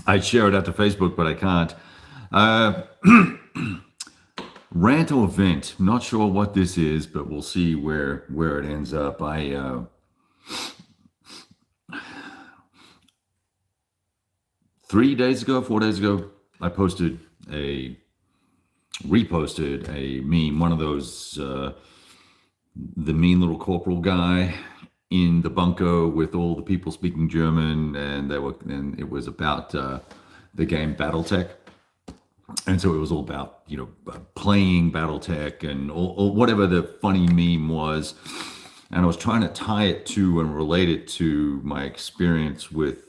I'd share it out to Facebook, but I can't. Uh, Rant or Vent. Not sure what this is, but we'll see where it ends up. I 3 days ago, 4 days ago, I reposted a meme, one of those, the mean little corporal guy in the bunker with all the people speaking German, and it was about the game BattleTech. And so it was all about, playing BattleTech and or whatever the funny meme was. And I was trying to tie it to and relate it to my experience with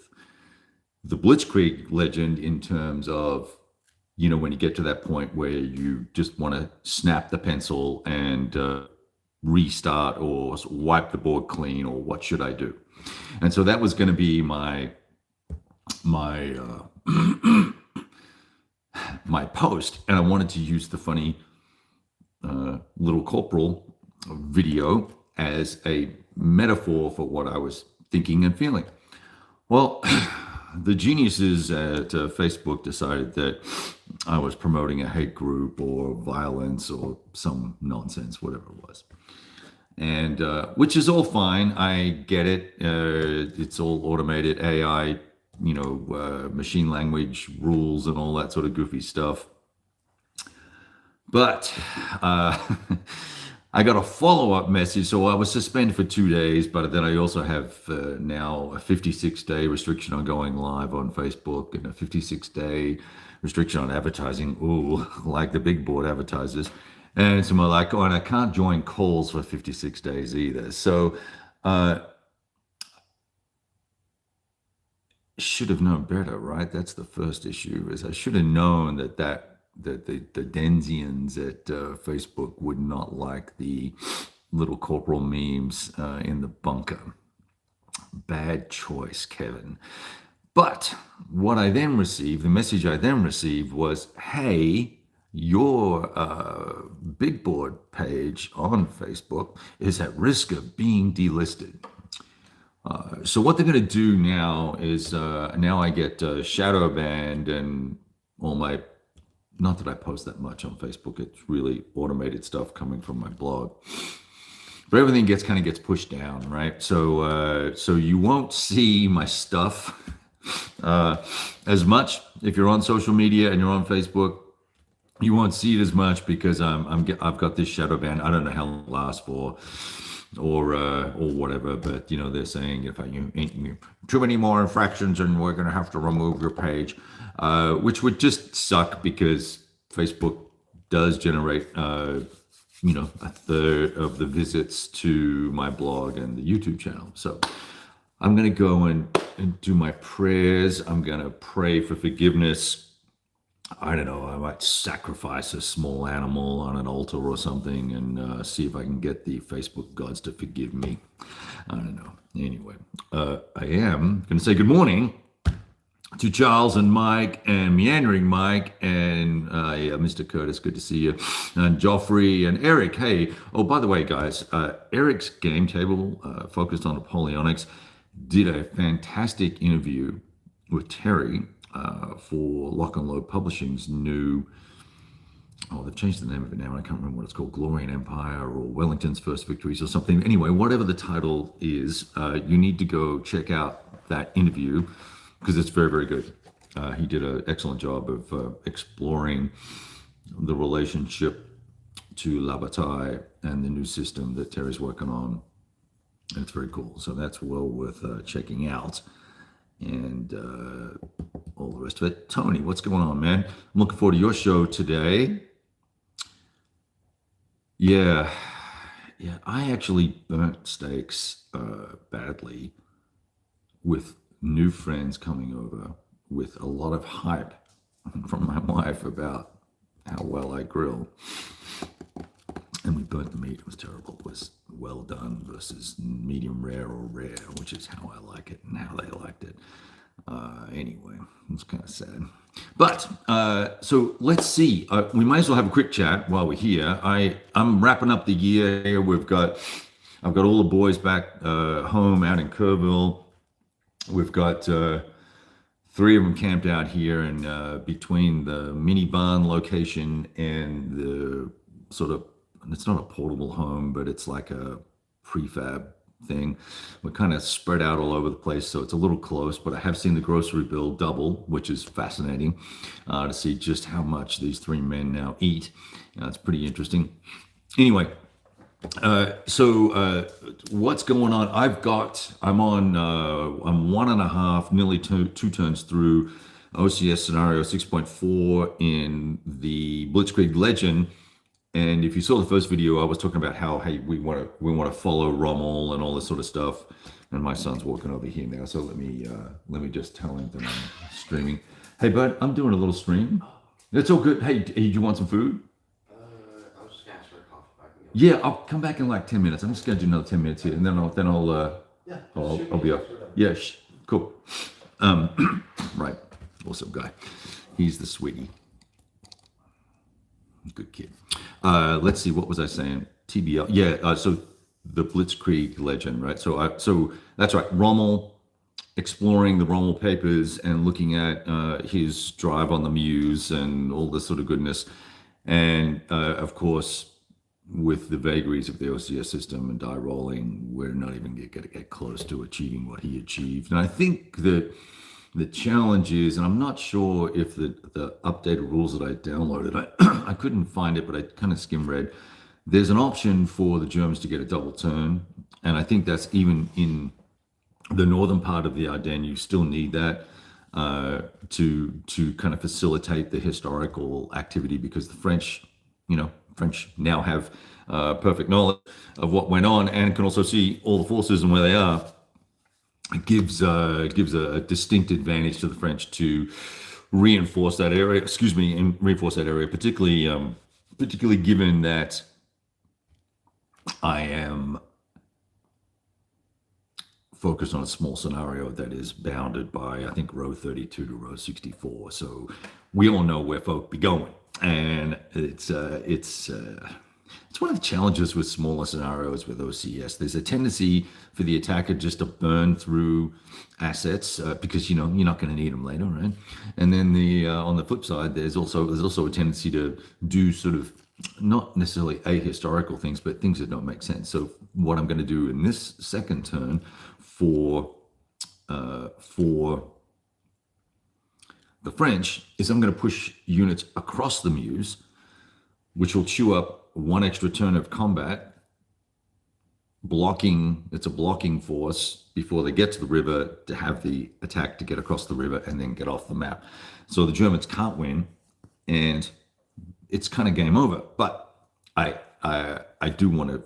the Blitzkrieg legend in terms of, when you get to that point where you just want to snap the pencil and restart or wipe the board clean, or what should I do? And so that was going to be my my post, and I wanted to use the funny little corporal video as a metaphor for what I was thinking and feeling. Well, the geniuses at Facebook decided that I was promoting a hate group or violence or some nonsense, whatever it was. And which is all fine. I get it. It's all automated AI, machine language rules and all that sort of goofy stuff. But I got a follow-up message. So I was suspended for 2 days, but then I also have now a 56-day restriction on going live on Facebook and a 56-day restriction on advertising. Ooh, like the big board advertisers. And so I'm like, and I can't join calls for 56 days either. So should have known better, right? That's the first issue. Is I should have known that the Denzians at Facebook would not like the little corporal memes in the bunker. Bad choice, Kevin. But what I then received, the message I then received was, hey, your big board page on Facebook is at risk of being delisted. So what they're going to do now is now I get shadow banned and all my, not that I post that much on Facebook, it's really automated stuff coming from my blog, but everything gets pushed down, right? So so you won't see my stuff as much if you're on social media and you're on Facebook. You won't see it as much because I've got this shadow ban. I don't know how long it lasts for, or whatever. But they're saying if you too many more infractions, and we're going to have to remove your page, which would just suck because Facebook does generate a third of the visits to my blog and the YouTube channel. So I'm going to go and do my prayers. I'm going to pray for forgiveness. I don't know, I might sacrifice a small animal on an altar or something and see if I can get the Facebook gods to forgive me. I don't know. Anyway, I am going to say good morning to Charles and Mike and Meandering Mike and Mr. Curtis, good to see you, and Joffrey and Eric. Hey, oh, by the way, guys, Eric's game table focused on Napoleonics did a fantastic interview with Terry for Lock and Load Publishing's new, they've changed the name of it now, and I can't remember what it's called, Glory and Empire or Wellington's First Victories or something. Anyway, whatever the title is, you need to go check out that interview because it's very, very good. He did an excellent job of exploring the relationship to La Bataille and the new system that Terry's working on. And it's very cool. So that's well worth checking out. And all the rest of it. Tony, what's going on, man? I'm looking forward to your show today. Yeah, I actually burnt steaks badly with new friends coming over with a lot of hype from my wife about how well I grill. And we burnt the meat. It was terrible. It was well done versus medium rare or rare, which is how I like it and how they liked it. Anyway, it's kind of sad. But so let's see. We might as well have a quick chat while we're here. I'm wrapping up the year here. I've got all the boys back home out in Kerrville. We've got three of them camped out here, and between the mini barn location and the sort of, it's not a portable home, but it's like a prefab thing. We're kind of spread out all over the place, so it's a little close, but I have seen the grocery bill double, which is fascinating to see just how much these three men now eat. It's pretty interesting. Anyway, so what's going on? I'm 1.5, nearly two turns through OCS scenario 6.4 in the Blitzkrieg Legend. And if you saw the first video, I was talking about how, hey, we want to follow Rommel and all this sort of stuff. And my son's walking over here now, so let me just tell him that I'm streaming. Hey, bud, I'm doing a little stream. That's all good. Hey, do you want some food? I was just gonna ask for a coffee. Yeah, I'll come back in like 10 minutes. I'm just gonna do another 10 minutes here, and then I'll be up. Yeah, cool. Right, awesome guy. He's the sweetie. Good kid. Let's see, what was I saying? TBL. Yeah. So the Blitzkrieg Legend, right? So that's right. Rommel, exploring the Rommel papers and looking at his drive on the Muse and all this sort of goodness, and of course, with the vagaries of the OCS system and die rolling, we're not even going to get close to achieving what he achieved. And I think that the challenge is, and I'm not sure if the updated rules that I downloaded, I couldn't find it, but I kind of skim read. There's an option for the Germans to get a double turn, and I think that's even in the northern part of the Ardennes. You still need that to kind of facilitate the historical activity, because the French now have perfect knowledge of what went on and can also see all the forces and where they are. It gives a distinct advantage to the French to reinforce that area. Particularly given that I am focused on a small scenario that is bounded by, I think, row 32 to row 64. So we all know where folk be going, and it's one of the challenges with smaller scenarios with OCS. There's a tendency for the attacker just to burn through assets because you're not going to need them later, right? And then on the flip side, there's also a tendency to do sort of not necessarily ahistorical things, but things that don't make sense. So what I'm going to do in this second turn for the French is I'm going to push units across the Meuse, which will chew up one extra turn of combat, blocking. It's a blocking force before they get to the river to have the attack to get across the river and then get off the map. So the Germans can't win, and it's kind of game over. But I do want to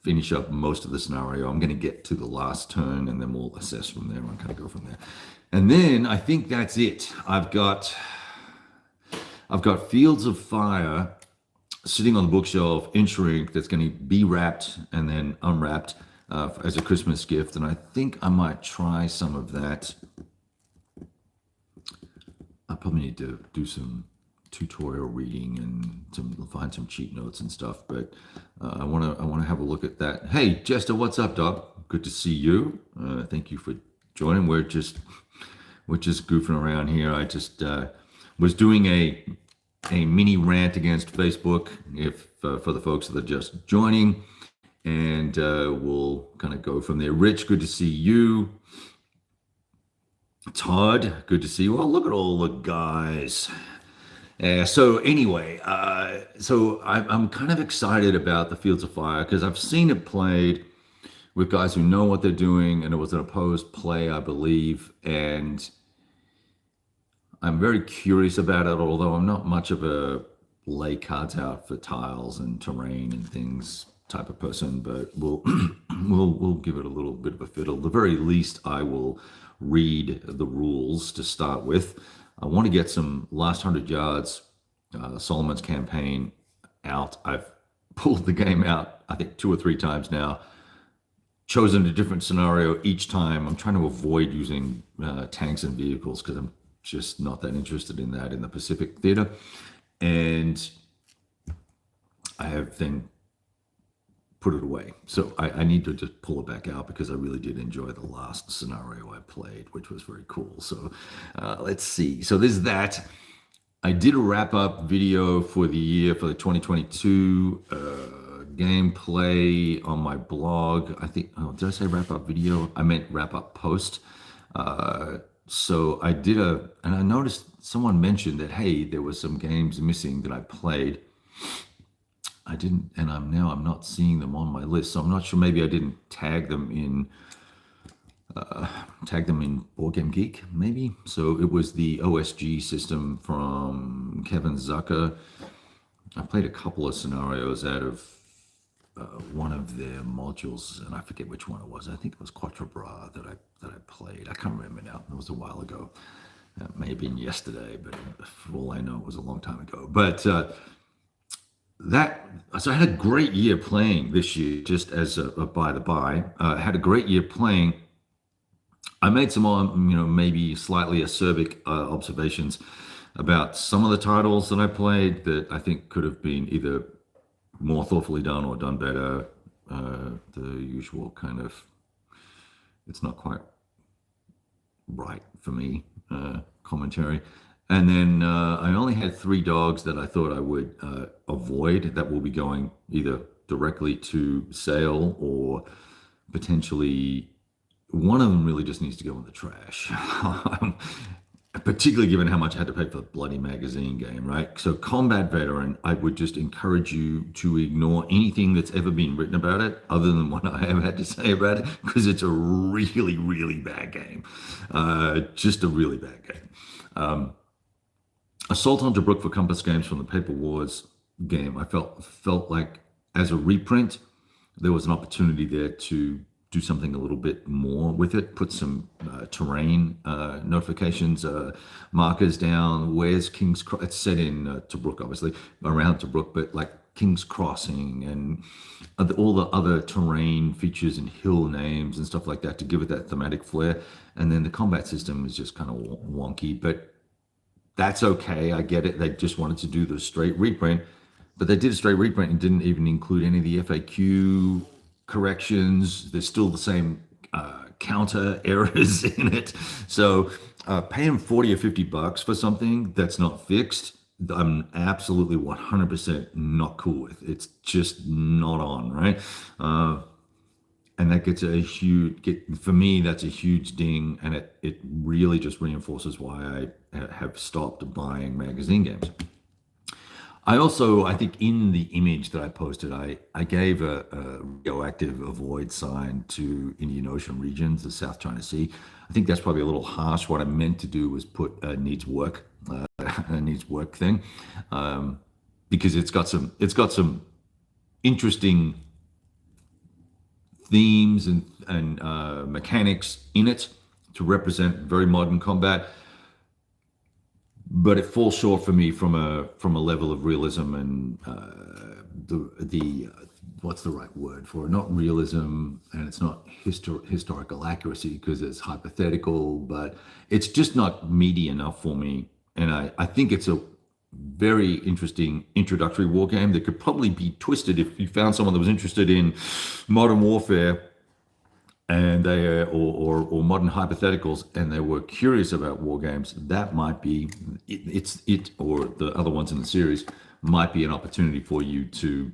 finish up most of the scenario. I'm going to get to the last turn, and then we'll assess from there and kind of go from there. And then I think that's it. I've got Fields of Fire sitting on the bookshelf in shrink that's going to be wrapped and then unwrapped as a Christmas gift. And I think I might try some of that. I probably need to do some tutorial reading and find some cheat notes and stuff. But I want to have a look at that. Hey, Jester, what's up, dog? Good to see you. Thank you for joining. We're just goofing around here. I just was doing a mini rant against Facebook, for the folks that are just joining, and we'll kind of go from there. Rich, good to see you. Todd, good to see you. Well, look at all the guys. So anyway, so I'm kind of excited about the Fields of Fire because I've seen it played with guys who know what they're doing, and it was an opposed play, I believe, and I'm very curious about it, although I'm not much of a lay cards out for tiles and terrain and things type of person, but we'll we'll give it a little bit of a fiddle. At the very least, I will read the rules to start with. I want to get some last 100 yards, Solomon's campaign out. I've pulled the game out, I think 2 or 3 times now, chosen a different scenario each time. I'm trying to avoid using tanks and vehicles because I'm just not that interested in that in the Pacific theater. And I have then put it away. So I need to just pull it back out because I really did enjoy the last scenario I played, which was very cool. So let's see. So there's that. I did a wrap up video for the year for the 2022 gameplay on my blog. I think, oh, did I say wrap up video? I meant wrap up post. So I did and I noticed someone mentioned that, hey, there were some games missing that I played. I didn't, and I'm not seeing them on my list. So I'm not sure, maybe I didn't tag them in Board Game Geek, maybe. So it was the OSG system from Kevin Zucker. I played a couple of scenarios out of one of their modules, and I forget which one it was. I think it was Quatre Bras that I played. I can't remember now. It was a while ago. It may have been yesterday, but for all I know, it was a long time ago. But so I had a great year playing this year, just as a by the by. I had a great year playing. I made some, maybe slightly acerbic observations about some of the titles that I played that I think could have been either more thoughtfully done or done better. The usual kind of, it's not quite right for me commentary. And then I only had 3 dogs that I thought I would avoid that will be going either directly to sale or potentially one of them really just needs to go in the trash. Particularly given how much I had to pay for the bloody magazine game, right? So Combat Veteran, I would just encourage you to ignore anything that's ever been written about it other than what I have had to say about it, because it's a really, really bad game. Just a really bad game. Assault on Tobruk for Compass Games from the Paper Wars game, I felt like as a reprint, there was an opportunity there to do something a little bit more with it, put some terrain notifications, markers down. Where's King's Cross? It's set in Tobruk, obviously, around Tobruk, but like King's Crossing and all the other terrain features and hill names and stuff like that to give it that thematic flair. And then the combat system is just kind of wonky, but that's okay. I get it. They just wanted to do the straight reprint, but they did a straight reprint and didn't even include any of the FAQ corrections. There's still the same counter errors in it. So paying 40 or 50 bucks for something that's not fixed, I'm absolutely 100% not cool with. It's just not on, right? And that gets for me, that's a huge ding, and it really just reinforces why I have stopped buying magazine games. I think in the image that I posted, I gave a radioactive avoid sign to Indian Ocean regions, the South China Sea. I think that's probably a little harsh. What I meant to do was put a needs work thing, because it's got some interesting themes and mechanics in it to represent very modern combat. But it falls short for me from a level of realism and the what's the right word for it? Not realism, and it's not historical accuracy because it's hypothetical, but it's just not meaty enough for me. And I think it's a very interesting introductory war game that could probably be twisted if you found someone that was interested in modern warfare and they or modern hypotheticals, and they were curious about war games. That might be it, or the other ones in the series might be an opportunity for you to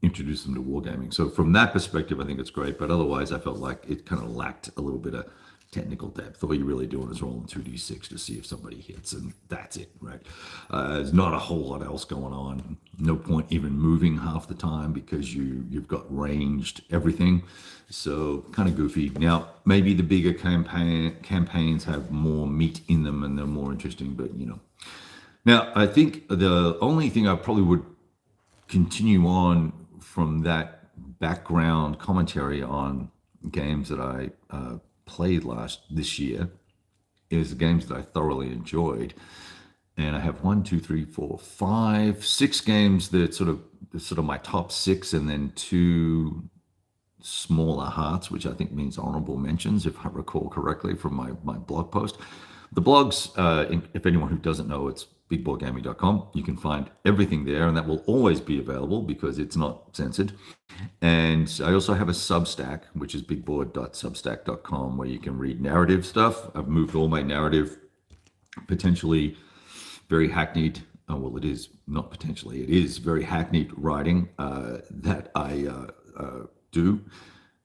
introduce them to wargaming. So from that perspective, I think it's great. But otherwise, I felt like it kind of lacked a little bit of technical depth. All you're really doing is rolling 2d6 to see if somebody hits, and that's it, right? There's not a whole lot else going on. No point even moving half the time because you've got ranged everything. So kind of goofy. Now, maybe the bigger campaigns have more meat in them and they're more interesting, but Now, I think the only thing I probably would continue on from that background commentary on games that I played this year is the games that I thoroughly enjoyed. And I have 6 games that sort of my top 6, and then 2 smaller hearts, which I think means honorable mentions, if I recall correctly from my blog post. The blogs, if anyone who doesn't know, it's bigboardgaming.com. You can find everything there, and that will always be available because it's not censored. And I also have a Substack, which is bigboard.substack.com, where you can read narrative stuff. I've moved all my narrative, potentially very hackneyed. Well, it is not potentially, it is very hackneyed writing that I do.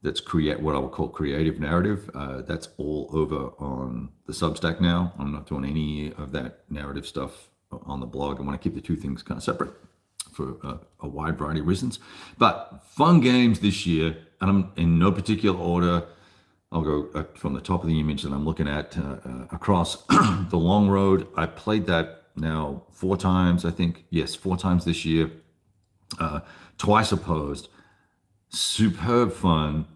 That's what I would call creative narrative. That's all over on the Substack now. I'm not doing any of that narrative stuff on the blog. I want to keep the two things kind of separate for a wide variety of reasons. But fun games this year, and I'm in no particular order. I'll go from the top of the image that I'm looking at across the long road. I played that now 4 times, I think. Yes, 4 times this year. Twice opposed. Superb fun,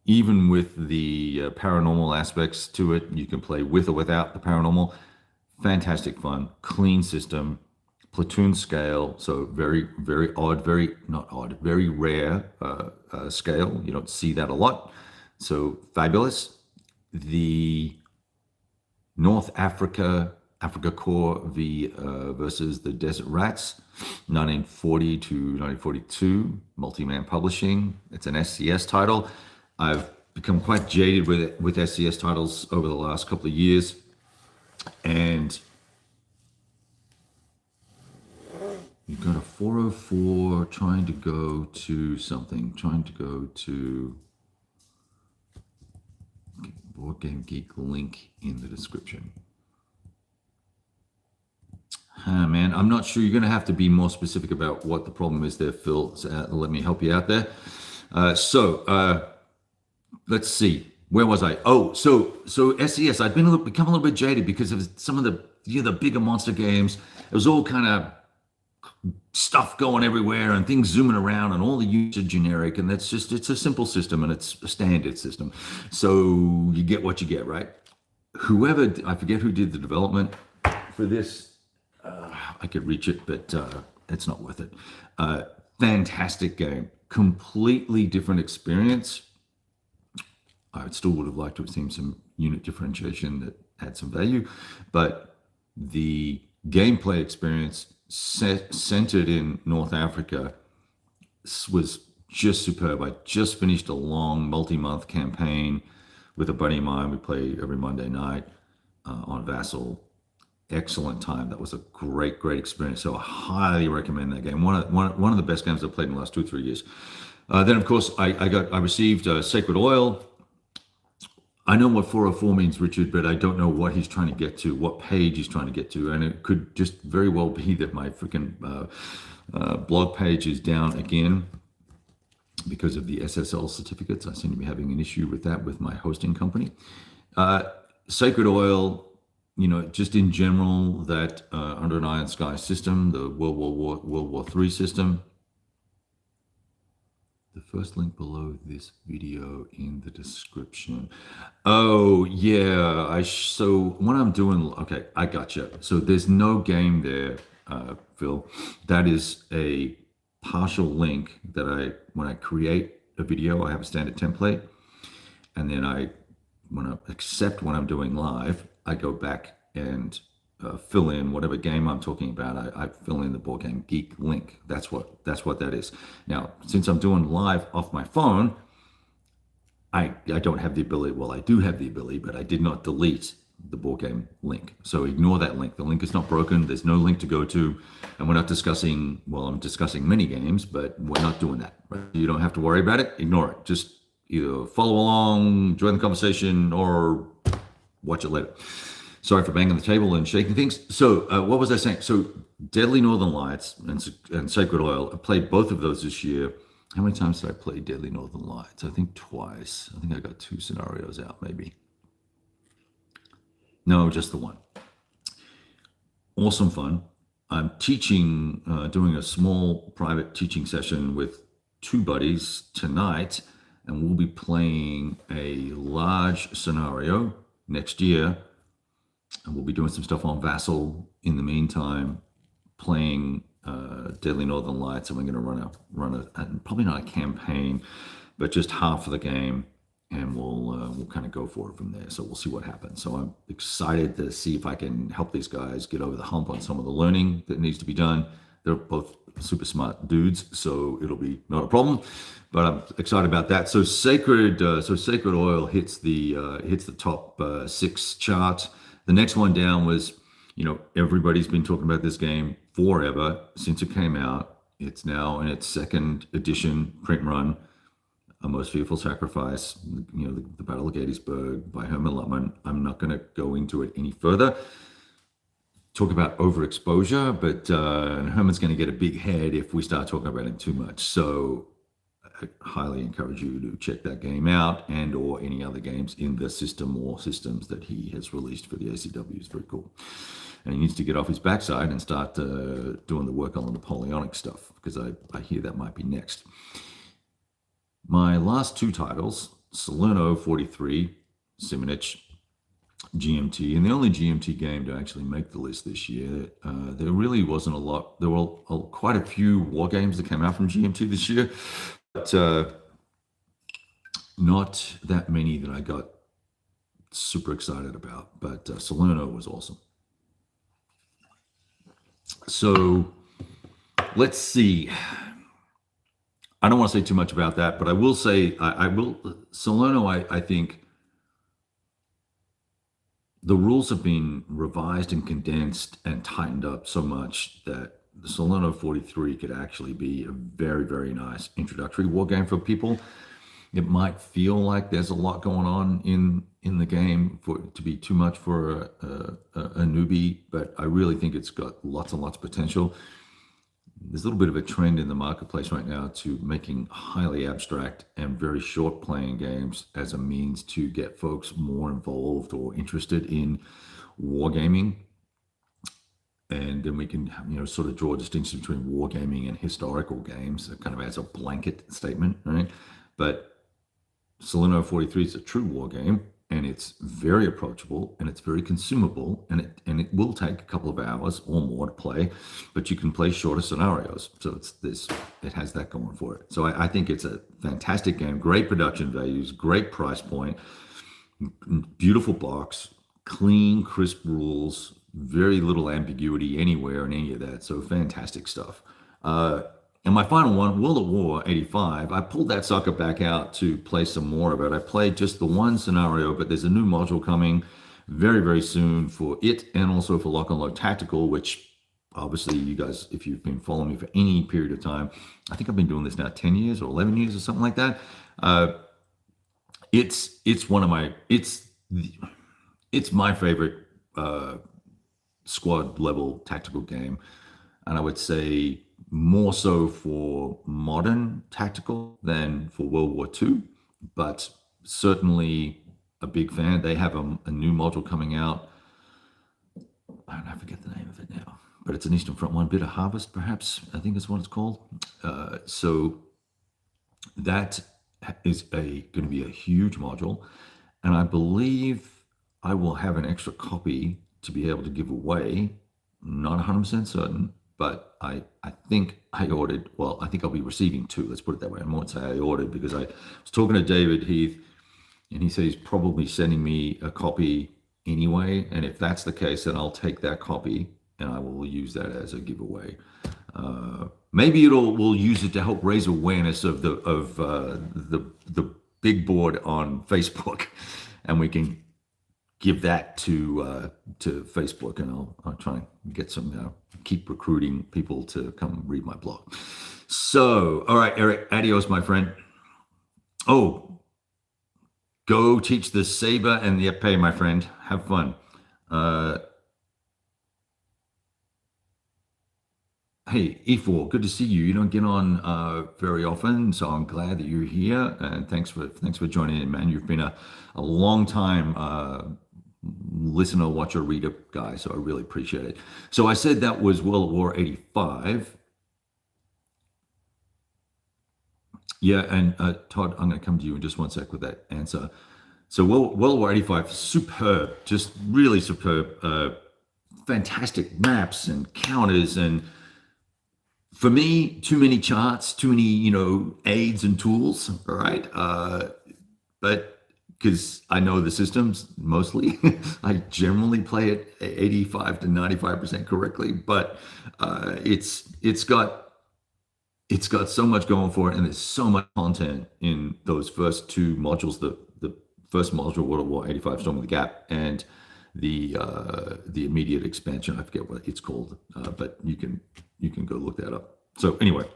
even with the paranormal aspects to it. You can play with or without the paranormal. Fantastic fun, clean system, platoon scale, so very, very odd, very rare scale. You don't see that a lot, so fabulous. The North Africa Corps versus the Desert Rats, 1940 to 1942, Multi-Man Publishing. It's an SCS title. I've become quite jaded with SCS titles over the last couple of years, and you've got a 404 trying to go to something, Board Game Geek link in the description. Man, I'm not sure. You're going to have to be more specific about what the problem is there, Phil. Let me help you out there. Let's see. Where was I? Oh, so SES. I've become a little bit jaded because of some of the bigger monster games. It was all kind of stuff going everywhere and things zooming around and all the units are generic, and it's a simple system and it's a standard system. So you get what you get, right? I forget who did the development for this. I could reach it, but it's not worth it. Fantastic game. Completely different experience. I still would have liked to have seen some unit differentiation that had some value, but the gameplay experience centered in North Africa was just superb. I just finished a long multi-month campaign with a buddy of mine. We play every Monday night on Vassal. Excellent time. That was a great experience. So I highly recommend that game. One of the best games I've played in the last 2 or 3 years. Then of course I received Sacred Oil. I know what 404 means, Richard, but I don't know what he's trying to get to, what page he's trying to get to, and it could just very well be that my freaking blog page is down again because of the SSL certificates. I seem to be having an issue with that with my hosting company. Sacred Oil. Just in general, that Under an Iron Sky system, the World War III system. The first link below this video in the description. Oh yeah, so what I'm doing. Okay, I gotcha. So there's no game there, Phil. That is a partial link that when I create a video, I have a standard template, and then when I'm doing live, I go back and fill in whatever game I'm talking about. I fill in the Board Game Geek link. That's what that is. Now, since I'm doing live off my phone, I don't have the ability. Well, I do have the ability, but I did not delete the Board Game link. So ignore that link. The link is not broken. There's no link to go to, and we're not discussing. Well, I'm discussing mini games, but we're not doing that. Right? You don't have to worry about it. Ignore it. Just either follow along, join the conversation, or watch it later. Sorry for banging the table and shaking things. So what was I saying? So Deadly Northern Lights and Sacred Oil, I played both of those this year. How many times did I play Deadly Northern Lights? I think twice. I think I got 2 scenarios out, maybe. No, just the one. Awesome fun. I'm teaching, doing a small private teaching session with 2 buddies tonight, and we'll be playing a large scenario next year. And we'll be doing some stuff on Vassal in the meantime, playing Deadly Northern Lights, and we're going to run a probably not a campaign, but just half of the game and we'll kind of go for it from there. So we'll see what happens. So I'm excited to see if I can help these guys get over the hump on some of the learning that needs to be done. They're both super smart dudes, so it'll be not a problem. But I'm excited about that. So Sacred Oil hits the top 6 chart. The next one down was, everybody's been talking about this game forever since it came out. It's now in its 2nd edition print run. A Most Fearful Sacrifice, the Battle of Gettysburg by Herman Luttman. I'm not going to go into it any further. Talk about overexposure, but Herman's going to get a big head if we start talking about him too much. So I highly encourage you to check that game out and or any other games in the system or systems that he has released for the ACW. It's very cool. And he needs to get off his backside and start doing the work on the Napoleonic stuff, because I hear that might be next. My last 2 titles, Salerno 43, Simonich, GMT, and the only GMT game to actually make the list this year. There really wasn't a lot. There were quite a few war games that came out from GMT this year, but not that many that I got super excited about. But Salerno was awesome. So let's see. I don't want to say too much about that, but I will say Salerno, I think the rules have been revised and condensed and tightened up so much that the Salerno 43 could actually be a very, very nice introductory war game for people. It might feel like there's a lot going on in the game to be too much for a newbie, but I really think it's got lots and lots of potential. There's a little bit of a trend in the marketplace right now to making highly abstract and very short playing games as a means to get folks more involved or interested in wargaming. And then we can, sort of draw a distinction between wargaming and historical games, kind of as a blanket statement, right? But Salerno 43 is a true war game, and it's very approachable, and it's very consumable, and it will take a couple of hours or more to play, but you can play shorter scenarios. So it has that going for it. So I think it's a fantastic game, great production values, great price point, beautiful box, clean, crisp rules, very little ambiguity anywhere in any of that. So fantastic stuff. And my final one, World at War 85, I pulled that sucker back out to play some more of it. I played just the one scenario, but there's a new module coming very, very soon for it, and also for Lock and Load Tactical, which obviously you guys, if you've been following me for any period of time, I think I've been doing this now 10 years or 11 years or something like that. It's my favorite squad level tactical game. And I would say more so for modern tactical than for World War II, but certainly a big fan. They have a new module coming out. I forget the name of it now, but it's an Eastern Front one, Bitter Harvest, perhaps, I think is what it's called. So that is going to be a huge module. And I believe I will have an extra copy to be able to give away. Not 100% certain, but I think I ordered, I think I'll be receiving 2. Let's put it that way. I won't say I ordered, because I was talking to David Heath, and he said he's probably sending me a copy anyway. And if that's the case, then I'll take that copy and I will use that as a giveaway. Maybe we'll use it to help raise awareness of the big board on Facebook, and we can give that to Facebook, and I'll try and get some, keep recruiting people to come read my blog. So, all right, Eric, adios, my friend. Oh, go teach the saber and the epee, my friend. Have fun. Hey, E4, good to see you. You don't get on very often, so I'm glad that you're here, and thanks for joining in, man. You've been a long time listener, watcher, reader guy, so I really appreciate it. So I said that was World War 85. Yeah, and Todd, I'm going to come to you in just one sec with that answer. So World War 85, superb, just really superb. Fantastic maps and counters, and for me, too many charts, too many, aids and tools, all right? But because I know the systems mostly. I generally play it 85 to 95% correctly, but it's got so much going for it, and there's so much content in those first two modules. The first module, World War 85 Storm of the Gap, and the immediate expansion. I forget what it's called, but you can go look that up. So anyway,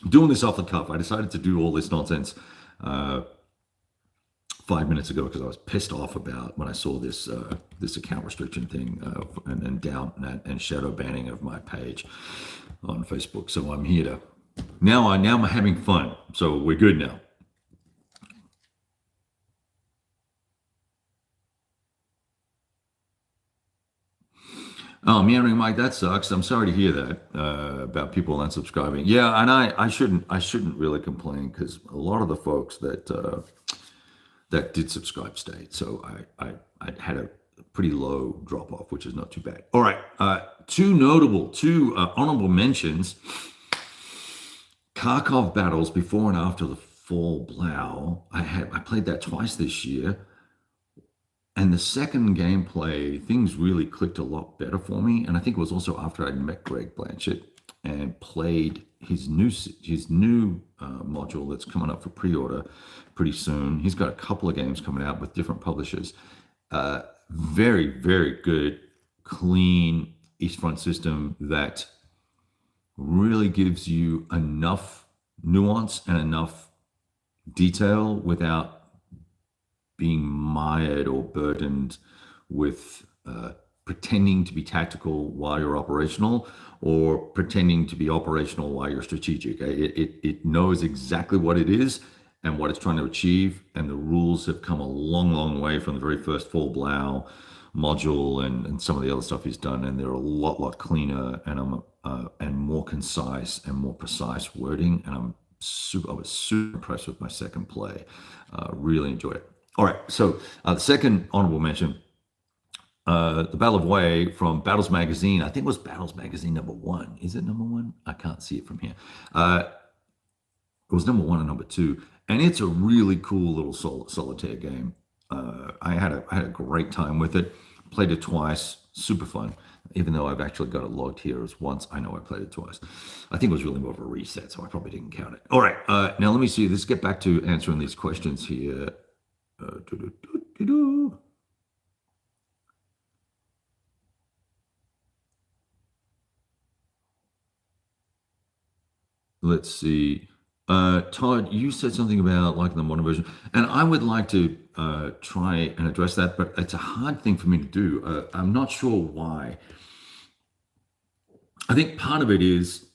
doing this off the cuff, I decided to do all this nonsense 5 minutes ago because I was pissed off about when I saw this account restriction thing and down and shadow banning of my page on Facebook. So I'm here to now I'm having fun. So we're good now. Oh, meandering Mike, that sucks. I'm sorry to hear that about people unsubscribing. Yeah, and I shouldn't really complain because a lot of the folks that did subscribe stayed. So I had a pretty low drop off, which is not too bad. All right, two honorable mentions. Kharkov battles before and after the fall Blau. I played that twice this year. And the second gameplay, things really clicked a lot better for me. And I think it was also after I'd met Greg Blanchett and played his new module that's coming up for pre-order pretty soon. He's got a couple of games coming out with different publishers. Very, very good, clean Eastfront system that really gives you enough nuance and enough detail without being mired or burdened with pretending to be tactical while you're operational or pretending to be operational while you're strategic. It knows exactly what it is and what it's trying to achieve, and the rules have come a long, long way from the very first Fall Blau module and some of the other stuff he's done, and they're a lot cleaner and more concise and more precise wording. And I was super impressed with my second play. Really enjoyed it. All right, so the second honorable mention, the Battle of Wei from Battles Magazine. I think it was Battles Magazine #1. Is it #1? I can't see it from here. It was #1 and #2, and it's a really cool little solitaire game. I had a great time with it. Played it twice, super fun. Even though I've actually got it logged here as once, I know I played it twice. I think it was really more of a reset, so I probably didn't count it. All right, now let me see. Let's get back to answering these questions here. Let's see. Todd, you said something about liking the modern version, and I would like to try and address that, but it's a hard thing for me to do. I'm not sure why. I think part of it is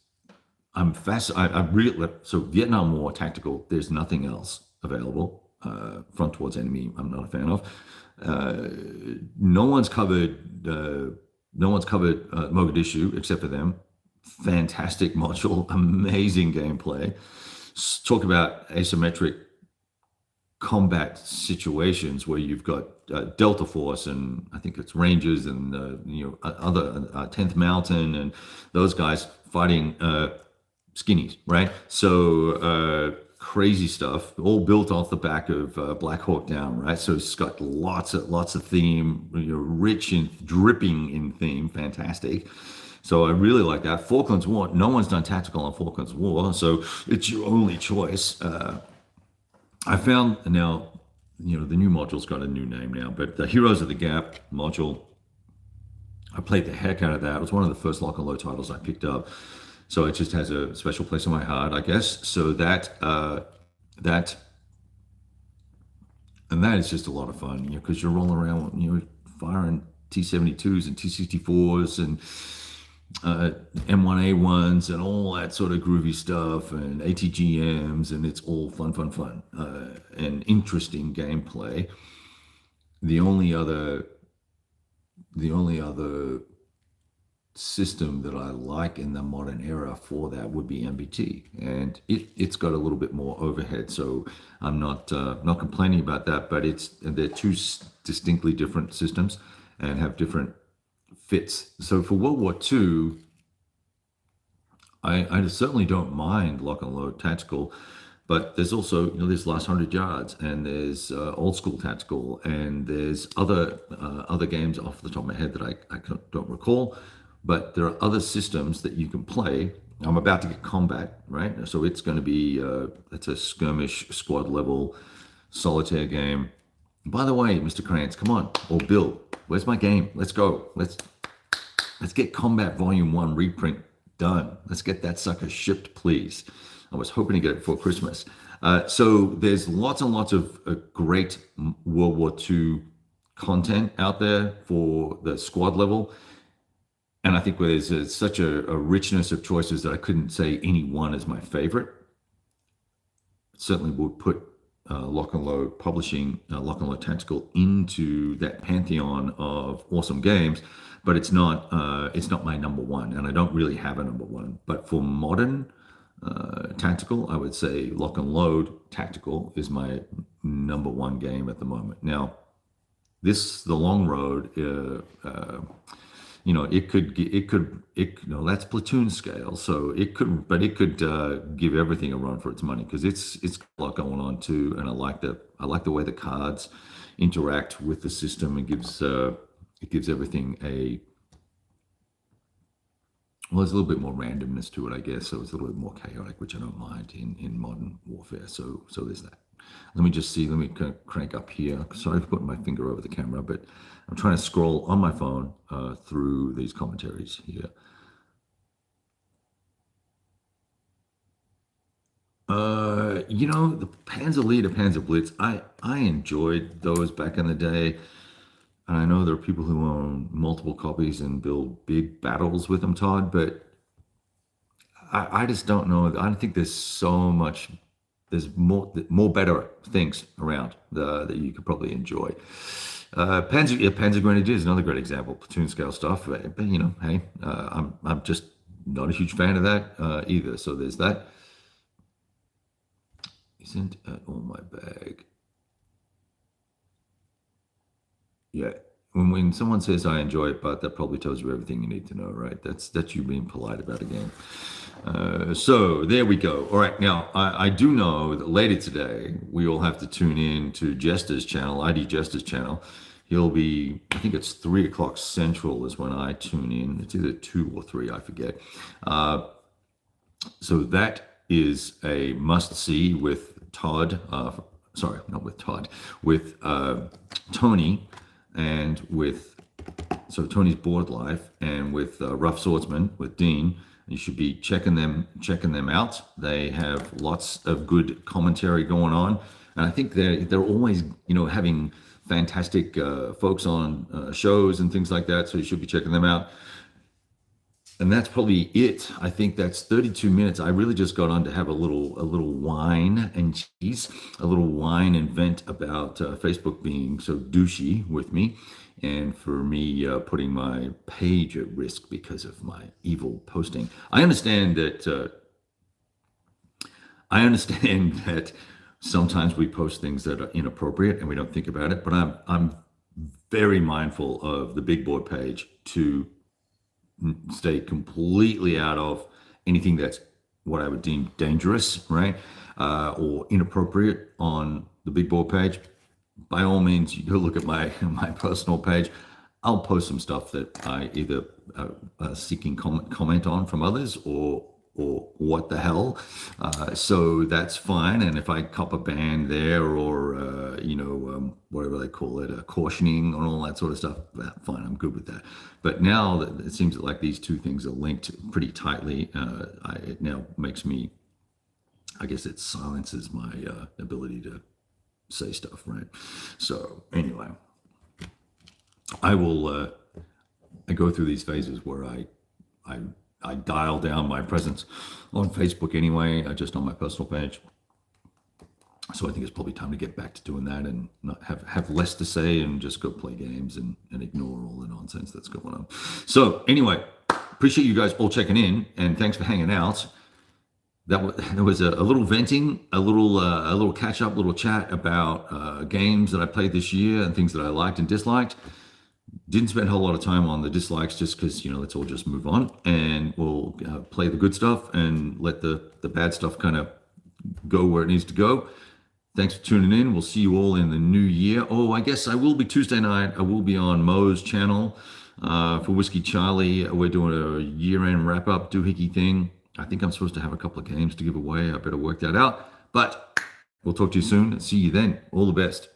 I'm fast. I really so Vietnam War tactical. There's nothing else available. Front towards enemy, I'm not a fan of. No one's covered. No one's covered Mogadishu except for them. Fantastic module, amazing gameplay. Talk about asymmetric combat situations where you've got Delta Force and I think it's Rangers and other 10th Mountain and those guys fighting skinnies, right? So crazy stuff, all built off the back of Black Hawk Down, right? So it's got lots of theme, rich and dripping in theme, fantastic. So I really like that. Falklands War, no one's done tactical on Falklands War, so it's your only choice. I found now, the new module's got a new name now, but the Heroes of the Gap module, I played the heck out of that. It was one of the first lock and load titles I picked up. So it just has a special place in my heart, I guess. So that is just a lot of fun, because you're rolling around, firing T-72s and T-64s and M1A1s and all that sort of groovy stuff and ATGMs, and it's all fun and interesting gameplay. The only other system that I like in the modern era for that would be MBT, and it's got a little bit more overhead, so I'm not complaining about that. But they're two distinctly different systems and have different fits. So for World War II, I certainly don't mind lock and load tactical, But there's also, there's last 100 yards, and there's old school tactical, and there's other games off the top of my head that I don't recall. But there are other systems that you can play. I'm about to get combat, right? So it's going to be it's a skirmish squad level solitaire game. By the way, Mr. Krantz, come on, or Bill, where's my game? Let's go. Let's get Combat Volume 1 reprint done. Let's get that sucker shipped, please. I was hoping to get it before Christmas. So there's lots and lots of great World War II content out there for the squad level. And I think there's such a richness of choices that I couldn't say any one is my favorite. Certainly would put Lock and Load Publishing, Lock and Load Tactical into that pantheon of awesome games, but it's not my number one, and I don't really have a number one. But for modern tactical, I would say Lock and Load Tactical is my number one game at the moment. Now, the long road, that's platoon scale, so it could give everything a run for its money, because it's got a lot going on too, and I like the way the cards interact with the system. It gives everything there's a little bit more randomness to it, I guess. So it's a little bit more chaotic, which I don't mind in modern warfare. So there's that. Let me crank up here. Sorry for putting my finger over the camera, but I'm trying to scroll on my phone through these commentaries here. The Panzer Leader, Panzer Blitz, I enjoyed those back in the day. And I know there are people who own multiple copies and build big battles with them, Todd, but I just don't know. I don't think there's more better things around that you could probably enjoy. Panzer Grenadier is another great example, platoon scale stuff. But hey, I'm just not a huge fan of that either. So there's that. Isn't at all my bag. Yeah, when someone says I enjoy it, but that probably tells you everything you need to know, right? That's you being polite about a game. So there we go. All right, now I do know that later today we all have to tune in to Jester's channel, ID Jester's channel. He'll be, I think it's 3 o'clock Central is when I tune in. It's either 2 or 3, I forget. So that is a must see with Todd. Sorry, not with Todd. With Tony. And with Tony's Board Life, and with Rough Swordsman with Dean. You should be checking them out. They have lots of good commentary going on, and I think they're always having fantastic folks on shows and things like that. So you should be checking them out. And that's probably it. I think that's 32 minutes. I really just got on to have a little wine and cheese, a little wine and vent about Facebook being so douchey with me, and for me putting my page at risk because of my evil posting. I understand that. Sometimes we post things that are inappropriate and we don't think about it. But I'm very mindful of the big board page to stay completely out of anything that's what I would deem dangerous, right? Or inappropriate on the big board page. By all means, you go look at my personal page. I'll post some stuff that I either seeking comment on from others, or what the hell. So that's fine. And if I cop a ban there, or whatever they call it, cautioning and all that sort of stuff, fine, I'm good with that. But now that it seems like these two things are linked pretty tightly, it now makes me, I guess it silences my ability to say stuff, right? So anyway, I will I go through these phases where I dial down my presence on Facebook anyway, just on my personal page. So I think it's probably time to get back to doing that and not have less to say and just go play games and ignore all the nonsense that's going on. So anyway, appreciate you guys all checking in, and thanks for hanging out. There was a little venting, a little catch up, little chat about games that I played this year and things that I liked and disliked. Didn't spend a whole lot of time on the dislikes, just because let's all just move on, and we'll play the good stuff and let the bad stuff kind of go where it needs to go. Thanks for tuning in. We'll see you all in the new year. Oh, I guess I will be Tuesday night. I will be on Mo's channel for Whiskey Charlie. We're doing a year-end wrap-up doohickey thing. I think I'm supposed to have a couple of games to give away. I better work that out. But we'll talk to you soon. See you then. All the best.